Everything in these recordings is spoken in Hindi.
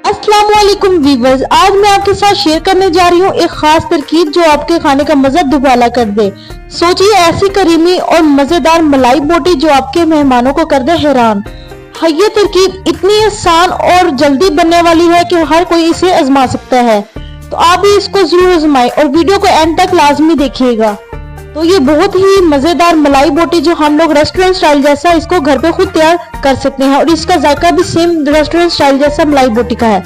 अस्सलाम वालेकुम वीवर्स, आज मैं आपके साथ शेयर करने जा रही हूँ एक खास तरकीब जो आपके खाने का मजा दुबाला कर दे। सोचिए ऐसी करीमी और मजेदार मलाई बोटी जो आपके मेहमानों को कर दे हैरान। हाँ, ये तरकीब इतनी आसान और जल्दी बनने वाली है कि हर कोई इसे आजमा सकता है। तो आप भी इसको जरूर आजमाएं और वीडियो को एंड तक लाजमी देखिएगा। तो ये बहुत ही मजेदार मलाई बोटी जो हम लोग रेस्टोरेंट स्टाइल जैसा इसको घर पे खुद तैयार कर सकते हैं और इसका जायका भी सेम रेस्टोरेंट स्टाइल जैसा मलाई बोटी का है।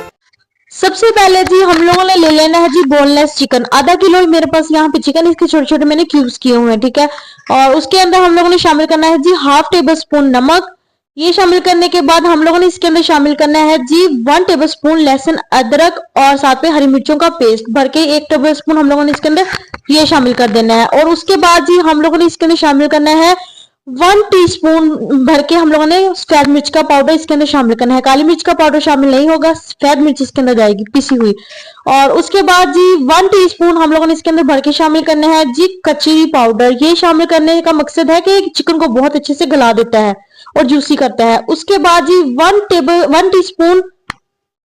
सबसे पहले जी हम लोगों ने ले लेना है जी बोनलेस चिकन। आधा किलो मेरे पास यहाँ पे चिकन, इसके छोटे छोटे मैंने क्यूब्स किए हुए हैं, ठीक है। और उसके अंदर हम लोगों ने शामिल करना है जी हाफ टेबल स्पून नमक। ये शामिल करने के बाद हम लोगों ने इसके अंदर शामिल करना है जी 1 टेबल स्पून लहसुन अदरक और साथ में हरी मिर्चों का पेस्ट भर के 1 टेबल स्पून हम लोगों ने इसके अंदर ये शामिल कर देना है। और उसके बाद जी हम लोगों ने इसके अंदर शामिल करना है 1 टीस्पून भर के हम लोगों ने सफेद मिर्च का पाउडर इसके अंदर शामिल करना है। काली मिर्च का पाउडर शामिल नहीं होगा, सफेद मिर्च इसके अंदर जाएगी पिसी हुई। और उसके बाद जी 1 टीस्पून हम लोगों ने इसके अंदर भर के शामिल करना है जी कचरी पाउडर। ये शामिल करने का मकसद है कि चिकन को बहुत अच्छे से गला देता है और जूसी करता है। उसके बाद जी 1 टीस्पून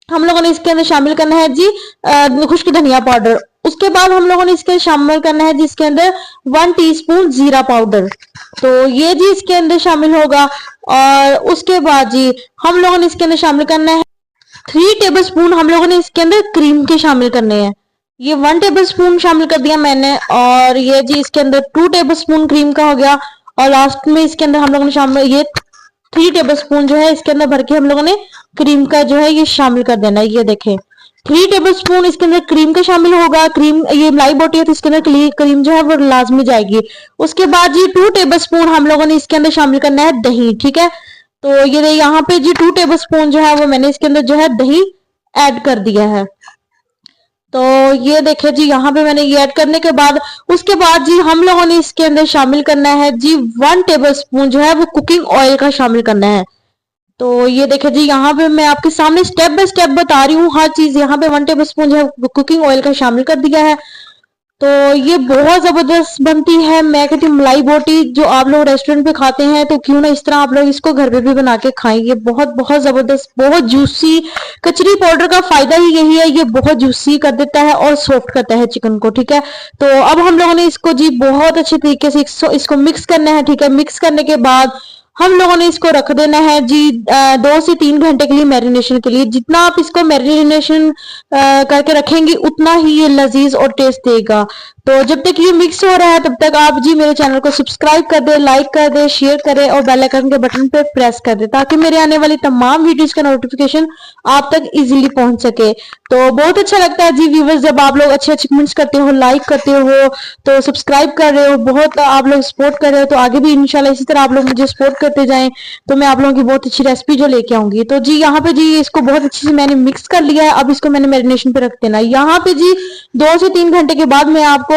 हम लोगों ने इसके अंदर शामिल करना है जी खुश्क धनिया पाउडर। उसके बाद हम लोगों ने इसके शामिल करना है जी इसके अंदर 1 टीस्पून जीरा पाउडर। तो ये जी इसके अंदर शामिल होगा। और उसके बाद जी हम लोगों ने इसके अंदर शामिल करना है 3 टेबल स्पून हम लोगों ने इसके अंदर क्रीम के शामिल करने हैं। ये 1 टेबल स्पून शामिल कर दिया मैंने और ये जी इसके अंदर 2 टेबल स्पून क्रीम का हो गया। और लास्ट में इसके अंदर हम लोगों ने शामिल ये 3 टेबल स्पून जो है इसके अंदर भर के हम लोगों ने क्रीम का जो है ये शामिल कर देना है। ये देखें 3 टेबल स्पून इसके अंदर क्रीम का शामिल होगा। क्रीम ये मलाई बोटी है तो इसके अंदर क्रीम जो है वो लाजमी जाएगी। उसके बाद जी 2 टेबल स्पून हम लोगों ने इसके अंदर शामिल करना है दही, ठीक है। तो ये यहाँ पे जी 2 टेबल स्पून जो है वो मैंने इसके अंदर जो है दही ऐड कर दिया है। तो ये देखिए जी यहाँ पे मैंने ये ऐड करने के बाद उसके बाद जी हम लोगों ने इसके अंदर शामिल करना है जी 1 टेबल स्पून जो है वो कुकिंग ऑयल का शामिल करना है। तो ये देखिए जी यहाँ पे मैं आपके सामने स्टेप बाय स्टेप बता रही हूँ हर चीज। यहाँ पे 1 टेबल स्पून जो है कुकिंग ऑयल का शामिल कर दिया है। तो ये बहुत जबरदस्त बनती है। मैं कहती हूँ मलाई बोटी जो आप लोग रेस्टोरेंट पे खाते हैं तो क्यों ना इस तरह आप लोग इसको घर पे भी बना के खाएं। ये बहुत बहुत जबरदस्त, बहुत जूसी। कचरी पाउडर का फायदा ही यही है, ये बहुत जूसी कर देता है और सॉफ्ट करता है चिकन को, ठीक है। तो अब हम लोगों ने इसको जी बहुत अच्छे तरीके से इसको मिक्स करना है, ठीक है। मिक्स करने के बाद हम लोगों ने इसको रख देना है जी 2 से 3 घंटे के लिए मैरिनेशन के लिए। जितना आप इसको मैरिनेशन करके रखेंगे उतना ही ये लजीज और टेस्ट देगा। तो जब तक ये मिक्स हो रहा है तब तक आप जी मेरे चैनल को सब्सक्राइब कर दे, लाइक कर दे, शेयर करें और बेल आइकन के बटन पे प्रेस कर दे ताकि मेरे आने वाली तमाम वीडियोस का नोटिफिकेशन आप तक इजीली पहुंच सके। तो बहुत अच्छा लगता है जी व्यूवर्स जब आप लोग अच्छे अच्छे कमेंट्स करते हो, लाइक करते हो, तो सब्सक्राइब कर रहे हो, बहुत आप लोग सपोर्ट कर रहे हो। तो आगे भी इंशाल्लाह इसी तरह आप लोग मुझे सपोर्ट करते जाएं तो मैं आप लोगों की बहुत अच्छी रेसिपी जो लेके आऊंगी। तो जी यहाँ पे जी इसको बहुत अच्छे से मैंने मिक्स कर लिया है। अब इसको मैंने मैरिनेशन पे रख देना है। यहाँ पे जी 2 से 3 घंटे के बाद मैं आपको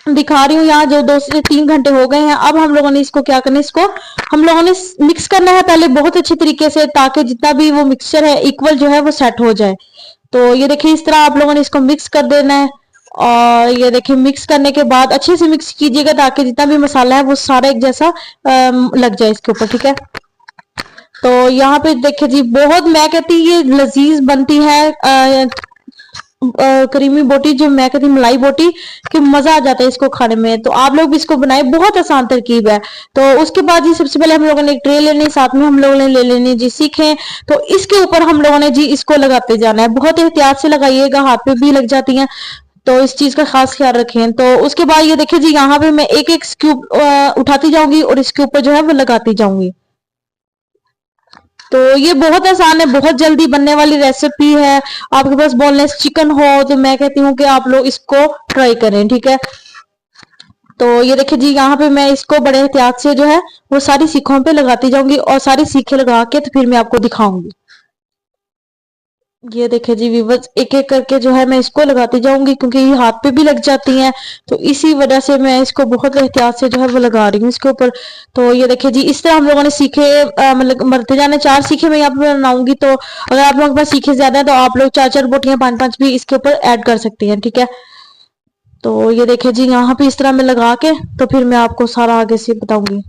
दिखा रही हूँ। यहाँ जो 2 से 3 घंटे हो गए हैं। अब हम लोगों ने इसको क्या करना है, इसको हम लोगों ने मिक्स करना है पहले बहुत अच्छी तरीके से ताकि जितना भी वो मिक्सचर है इक्वल जो है वो सेट हो जाए। तो ये देखिए इस तरह आप लोगों ने इसको मिक्स कर देना है। और ये देखिए मिक्स करने के बाद अच्छे से मिक्स कीजिएगा ताकि जितना भी मसाला है वो सारा एक जैसा लग जाए इसके ऊपर, ठीक है। तो यहाँ पे देखिए जी बहुत मैं कहती ये लजीज बनती है करीमी बोटी जो मैं कहती मलाई बोटी कि मजा आ जाता है इसको खाने में। तो आप लोग भी इसको बनाए, बहुत आसान तरकीब है। तो उसके बाद जी सबसे पहले हम लोगों ने एक ट्रे लेनी, साथ में हम लोगों ने ले लेनी जी सीखें। तो इसके ऊपर हम लोगों ने जी इसको लगाते जाना है। बहुत एहतियात से लगाइएगा, हाथ पे भी लग जाती हैं, तो इस चीज का खास ख्याल रखें। तो उसके बाद ये देखिए जी यहाँ पे मैं एक एक स्क्यूब उठाती जाऊंगी और इसके ऊपर जो है वो लगाती जाऊंगी। तो ये बहुत आसान है, बहुत जल्दी बनने वाली रेसिपी है। आपके पास बोनलेस चिकन हो तो मैं कहती हूँ कि आप लोग इसको ट्राई करें, ठीक है। तो ये देखिए जी यहाँ पे मैं इसको बड़े एहतियात से जो है वो सारी सीखों पे लगाती जाऊंगी और सारी सीखें लगा के तो फिर मैं आपको दिखाऊंगी। ये देखिए जी व्यूवर्स एक एक करके जो है मैं इसको लगाती जाऊंगी क्योंकि ये हाथ पे भी लग जाती हैं। तो इसी वजह से मैं इसको बहुत एहतियात से जो है वो लगा रही हूँ इसके ऊपर। तो ये देखिए जी इस तरह हम लोगों ने सीखे मतलब मरते जाने 4 सीखे मैं यहाँ पे बनाऊंगी। तो अगर आप लोगों के पास सीखे ज्यादा है तो आप लोग 4-4 बोटियां 5-5 भी इसके ऊपर ऐड कर सकती हैं, ठीक है। तो ये देखिए जी यहाँ पे इस तरह मैं लगा के तो फिर मैं आपको सारा आगे से बताऊंगी।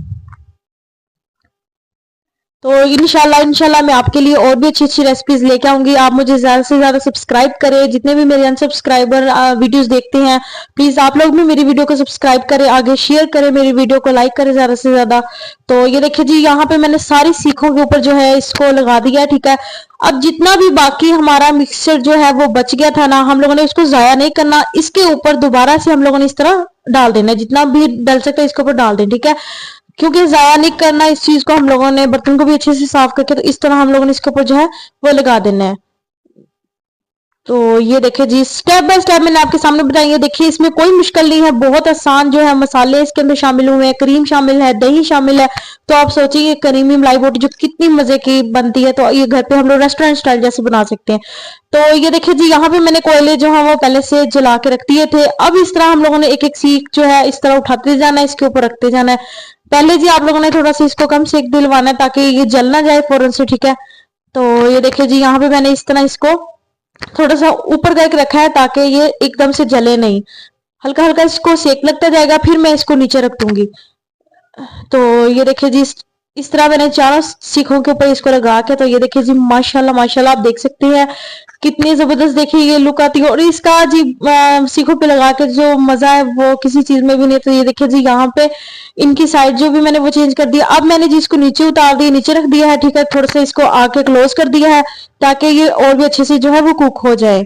तो इंशाल्लाह इंशाल्लाह मैं आपके लिए और भी अच्छी अच्छी रेसिपीज लेके आऊंगी। आप मुझे ज्यादा से ज्यादा सब्सक्राइब करें। जितने भी मेरे अनसब्सक्राइबर वीडियोस देखते हैं, प्लीज आप लोग भी मेरी वीडियो को सब्सक्राइब करें, आगे शेयर करें, मेरी वीडियो को लाइक करें ज्यादा से ज्यादा। तो ये देखिए जी, यहाँ पे मैंने सारी सीखों के ऊपर जो है इसको लगा दिया है, ठीक है। अब जितना भी बाकी हमारा मिक्सचर जो है वो बच गया था ना, हम लोगों ने उसको जाया नहीं करना, इसके ऊपर दोबारा से हम लोगों ने इस तरह डाल देना है, जितना भी डल सकता है इसके ऊपर डाल दें, ठीक है। क्योंकि जाया नहीं करना इस चीज को, हम लोगों ने बर्तन को भी अच्छे से साफ करके, तो इस तरह हम लोगों ने इसके ऊपर जो है वो लगा देना है। तो ये देखिए जी, स्टेप बाय स्टेप मैंने आपके सामने बताई। देखिए इसमें कोई मुश्किल नहीं है, बहुत आसान जो है मसाले इसके अंदर शामिल हुए हैं, क्रीम शामिल है, दही शामिल है। तो आप सोचिए करीमी मलाई बोटी जो कितनी मजे की बनती है, तो ये घर पे हम लोग रेस्टोरेंट स्टाइल जैसे बना सकते हैं। तो ये देखिए जी, यहाँ पे मैंने कोयले जो है वो पहले से जला के रख दिए थे। अब इस तरह हम लोगों ने एक एक सीख जो है इस तरह उठाते जाना है, इसके ऊपर रखते जाना है। पहले जी आप लोगों ने थोड़ा सा इसको कम सेक दिलवाना है ताकि ये जल ना जाए फौरन से, ठीक है। तो ये देखिए जी, यहाँ पे मैंने इस तरह इसको थोड़ा सा ऊपर करके रखा है ताकि ये एकदम से जले नहीं, हल्का हल्का इसको सेक लगता जाएगा, फिर मैं इसको नीचे रख दूंगी। तो ये देखिए जी, इस तरह मैंने चारों सीखों के ऊपर इसको लगा के, तो ये देखिए जी माशाल्लाह माशाल्लाह, आप देख सकते हैं कितनी जबरदस्त देखिए ये लुक आती है। और इसका जी सीखों पे लगा के जो मजा है वो किसी चीज में भी नहीं। तो ये देखिए जी, यहाँ पे इनकी साइड जो भी मैंने वो चेंज कर दिया। अब मैंने जी इसको नीचे उतार दिया, नीचे रख दिया है, ठीक है। थोड़ा सा इसको आके क्लोज कर दिया है ताकि ये और भी अच्छे से जो है वो कुक हो जाए।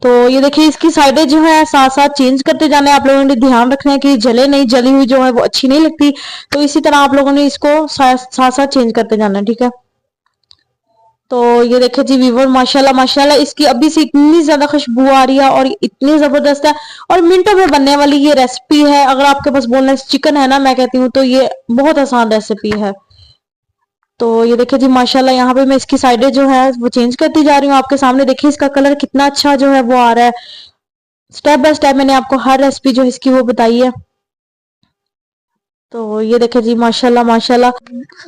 तो ये देखिए इसकी साइडें जो है साथ साथ चेंज करते जाना है। आप लोगों ने ध्यान रखना है कि जले नहीं, जली हुई जो है वो अच्छी नहीं लगती। तो इसी तरह आप लोगों ने इसको साथ साथ चेंज करते जाना है, ठीक है। तो ये देखिए जी व्यूवर, माशाल्लाह माशाल्लाह, इसकी अभी से इतनी ज्यादा खुशबू आ रही है और इतनी जबरदस्त है, और मिनटों में बनने वाली ये रेसिपी है। अगर आपके पास बोनलेस चिकन है ना, मैं कहती हूँ तो ये बहुत आसान रेसिपी है। तो ये देखिए जी माशाल्लाह, यहाँ पे मैं इसकी साइडें जो है वो चेंज करती जा रही हूँ आपके सामने। देखिए इसका कलर कितना अच्छा जो है वो आ रहा है। स्टेप बाय स्टेप मैंने आपको हर रेसिपी जो है इसकी वो बताई है। तो ये देखिए जी माशाल्लाह माशाल्लाह,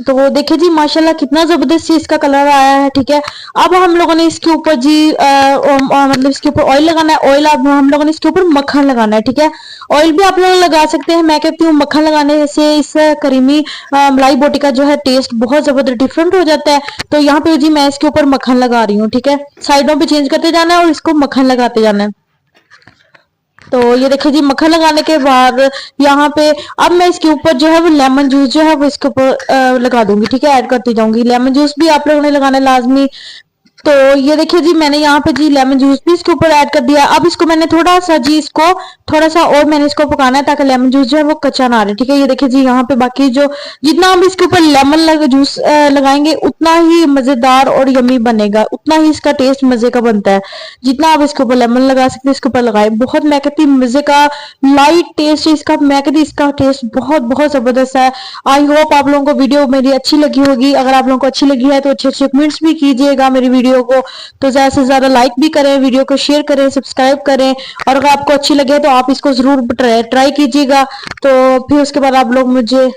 तो वो देखिए जी माशाल्लाह कितना जबरदस्त इसका कलर आया है, ठीक है। अब हम लोगों ने इसके ऊपर जी मतलब इसके ऊपर ऑयल लगाना है। ऑयल अब हम लोगों ने इसके ऊपर मक्खन लगाना है, ठीक है। ऑयल भी आप लोग लगा सकते हैं, मैं कहती हूँ मक्खन लगाने से इस करीमी मलाई बोटी का जो है टेस्ट बहुत जबरदस्त डिफरेंट हो जाता है। तो यहाँ पे जी मैं इसके ऊपर मक्खन लगा रही हूँ, ठीक है। साइडों पे चेंज करते जाना है और इसको मक्खन लगाते जाना है। तो ये देखिए जी, मक्खन लगाने के बाद यहाँ पे अब मैं इसके ऊपर जो है वो लेमन जूस जो है वो इसके ऊपर लगा दूंगी, ठीक है। ऐड करती जाऊंगी। लेमन जूस भी आप लोगों ने लगाना है लाजमी। तो ये देखिए जी, मैंने यहाँ पे जी लेमन जूस भी इसके ऊपर ऐड कर दिया। अब इसको मैंने थोड़ा सा जी इसको थोड़ा सा और मैंने इसको पकाना है ताकि लेमन जूस जो है वो कच्चा ना रहे, ठीक है। ये देखिए जी, यहाँ पे बाकी जो जितना हम इसके ऊपर लेमन जूस लगाएंगे उतना ही मजेदार और यमी बनेगा, उतना ही इसका टेस्ट मजे का बनता है। जितना आप इसके ऊपर लेमन लगा सकते हैं इसके ऊपर लगाए, बहुत मैं कहती मजे का लाइट टेस्ट इसका, मैं कहती इसका टेस्ट बहुत बहुत जबरदस्त है। आई होप आप लोगों को वीडियो मेरी अच्छी लगी होगी। अगर आप लोगों को अच्छी लगी है तो अच्छे अच्छे कमेंट्स भी कीजिएगा मेरी वीडियो को। तो ज्यादा से ज्यादा लाइक भी करें, वीडियो को शेयर करें, सब्सक्राइब करें। और अगर आपको अच्छी लगे तो आप इसको जरूर ट्राई कीजिएगा। तो फिर उसके बाद आप लोग मुझे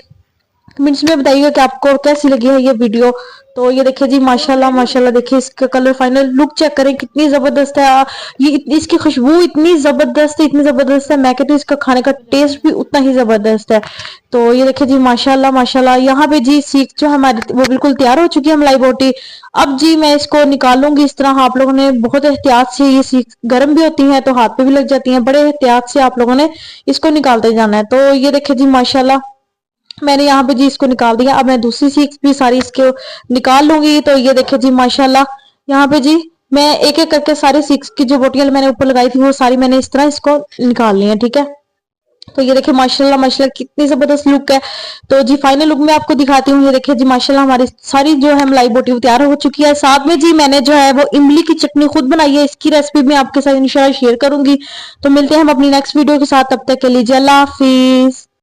कमेंट्स में बताइएगा कि आपको कैसी लगी है ये वीडियो। तो ये देखिए जी माशाल्लाह माशाल्लाह, देखिए इसका कलर फाइनल लुक चेक करें कितनी जबरदस्त है। ये इसकी खुशबू इतनी जबरदस्त है, इतनी जबरदस्त है, मैं कहती हूँ इसका खाने का टेस्ट भी उतना ही जबरदस्त है। तो ये देखिए जी माशाल्लाह माशाल्लाह, यहाँ पे जी सीख जो हमारी वो बिल्कुल तैयार हो चुकी है मलाई बोटी। अब जी मैं इसको निकालूंगी इस तरह। आप लोगों ने बहुत एहतियात से, ये सीख गर्म भी होती है तो हाथ पे भी लग जाती है, बड़े एहतियात से आप लोगों ने इसको निकालते जाना है। तो ये देखिए जी माशाल्लाह, मैंने यहाँ पे जी इसको निकाल दिया। अब मैं दूसरी सीख भी सारी इसके निकाल लूंगी। तो ये देखिए जी माशाल्लाह, यहाँ पे जी मैं एक एक करके सारी सीख की जो बोटियां मैंने ऊपर लगाई थी वो सारी मैंने इस तरह इसको निकाल ली है, ठीक है। तो ये देखिए माशाल्लाह माशाल्लाह कितनी जबरदस्त लुक है। तो जी फाइनल लुक में आपको दिखाती हूँ। ये देखिए जी माशाल्लाह, हमारी सारी जो है मलाई बोटी तैयार हो चुकी है। साथ में जी मैंने जो है वो इमली की चटनी खुद बनाई है, इसकी रेसिपी मैं आपके साथ इंशाल्लाह शेयर करूंगी। तो मिलते हैं हम अपनी नेक्स्ट वीडियो के साथ, तब तक के लिए अल्लाह हाफिज।